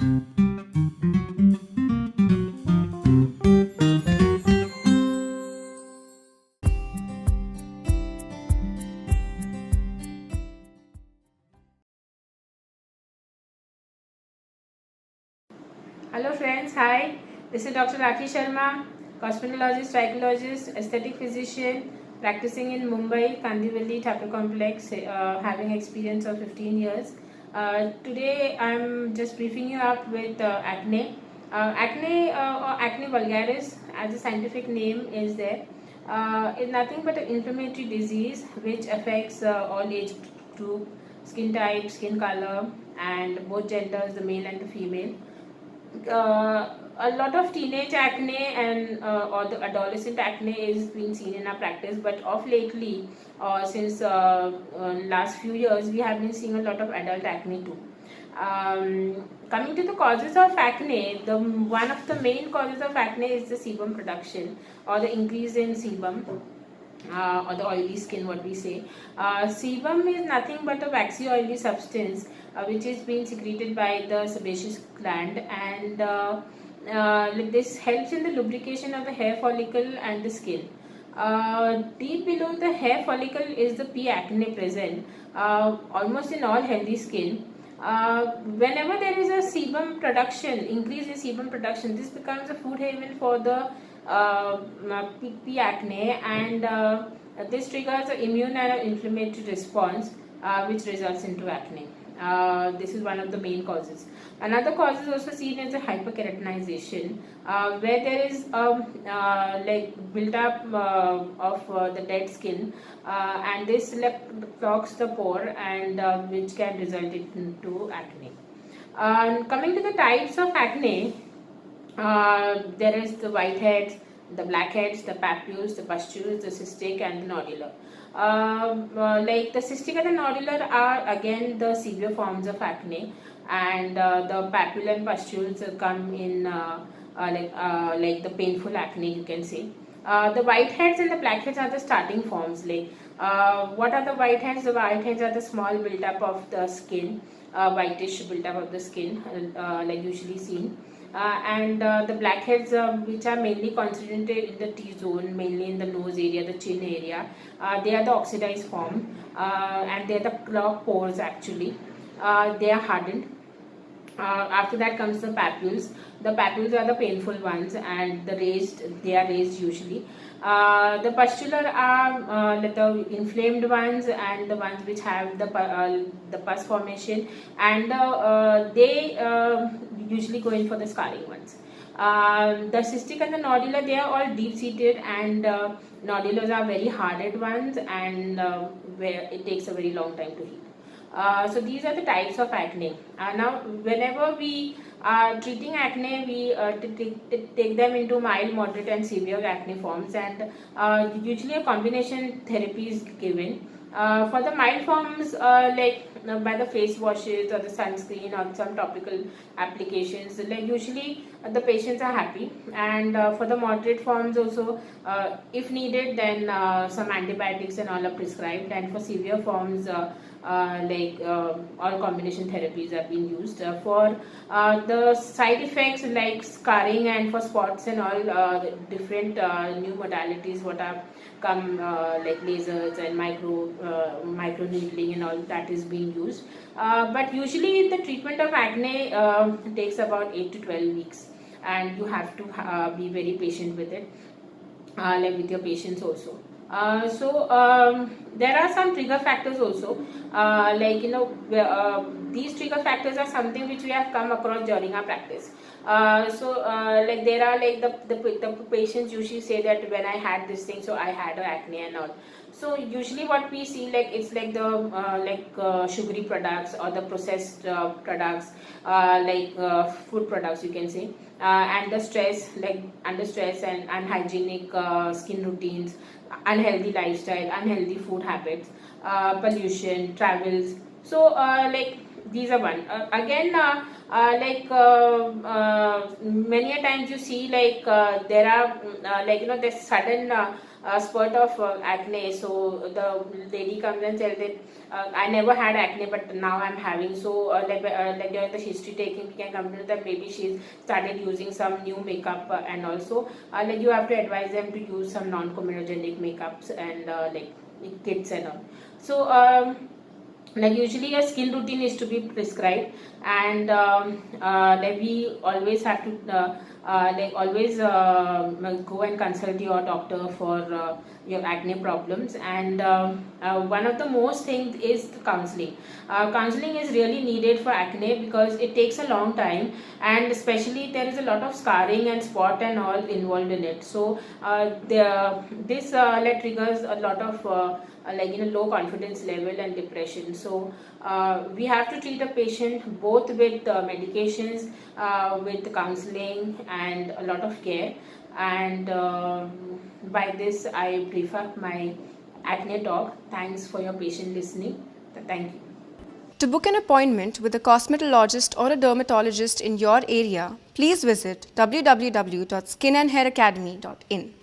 Hello friends, hi. This is Dr. Rakhi Sharma, cosmetologist, trichologist, aesthetic physician, practicing in Mumbai, Kandivali Thakur Complex, having experience of 15 years. Today I'm just briefing you up with acne. Acne or acne vulgaris, as a scientific name is there, is nothing but an inflammatory disease which affects all age group, skin type, skin color, and both genders, the male and the female. A lot of teenage acne and or the adolescent acne is being seen in our practice, but of lately, since last few years, we have been seeing a lot of adult acne too. Coming to the causes of acne, the one of the main causes of acne is the sebum production or the increase in sebum. Or the oily skin, what we say. Sebum is nothing but a waxy oily substance which is being secreted by the sebaceous gland, and this helps in the lubrication of the hair follicle and the skin. Deep below the hair follicle is the P. acne present, almost in all healthy skin. Whenever there is a sebum production, increase in sebum production, this becomes a food haven for the P. acne, and this triggers an immune and inflammatory response which results into acne. This is one of the main causes. Another cause is also seen as a hyperkeratinization, where there is like build up of the dead skin, and this clogs the pore, and which can result into acne. Coming to the types of acne, there is the whiteheads, the blackheads, the papules, the pustules, the cystic, and the nodular. Like the cystic and the nodular are again the severe forms of acne, and the papule and pustules come in like the painful acne, you can say. The whiteheads and the blackheads are the starting forms. What are the whiteheads? The whiteheads are the small build-up of the skin, whitish build-up of the skin, like usually seen. And the blackheads, which are mainly concentrated in the T-zone, mainly in the nose area, the chin area, they are the oxidized form, and they are the clogged pores actually. They are hardened. After that comes the papules. The papules are the painful ones, and they are raised usually. The pustular are the inflamed ones, and the ones which have the pus formation, and they usually go in for the scarring ones. The cystic and the nodular, they are all deep seated, and nodulars are very hardened ones, and where it takes a very long time to heal. So these are the types of acne. Now, whenever we are treating acne, we take them into mild, moderate, and severe acne forms, and usually a combination therapy is given. For the mild forms, by the face washes or the sunscreen or some topical applications, like usually the patients are happy. And for the moderate forms also, if needed, then some antibiotics and all are prescribed. And for severe forms, all combination therapies are being used. For the side effects like scarring and for spots and all, different new modalities what have come, like lasers and micro needling and all that is being used. But usually the treatment of acne takes about 8 to 12 weeks, and you have to be very patient with it, like with your patients also. There are some trigger factors also, these trigger factors are something which we have come across during our practice. Like there are like the patients usually say that when I had this thing, so I had acne and all. So usually what we see, like it's like the sugary products or the processed products, food products, you can say, and the stress, like under stress and unhygienic skin routines, unhealthy lifestyle, unhealthy food habits, pollution, travels. So like these are one. Again, Many a times you see there are this sudden spurt of acne. So the lady comes and tells that I never had acne, but now I'm having. So during the history taking, we can come to that maybe she's started using some new makeup, and also you have to advise them to use some non-comedogenic makeups and kits and all. So usually a skin routine is to be prescribed, and we always have to always go and consult your doctor for your acne problems. And one of the most things is counseling. Counseling is really needed for acne because it takes a long time, and especially there is a lot of scarring and spot and all involved in it. So this triggers a lot of low confidence level and depression. So we have to treat a patient both with medications, with counseling and a lot of care. And by this I brief up my acne talk. Thanks for your patient listening. Thank you. To book an appointment with a cosmetologist or a dermatologist in your area, please visit www.skinandhairacademy.in.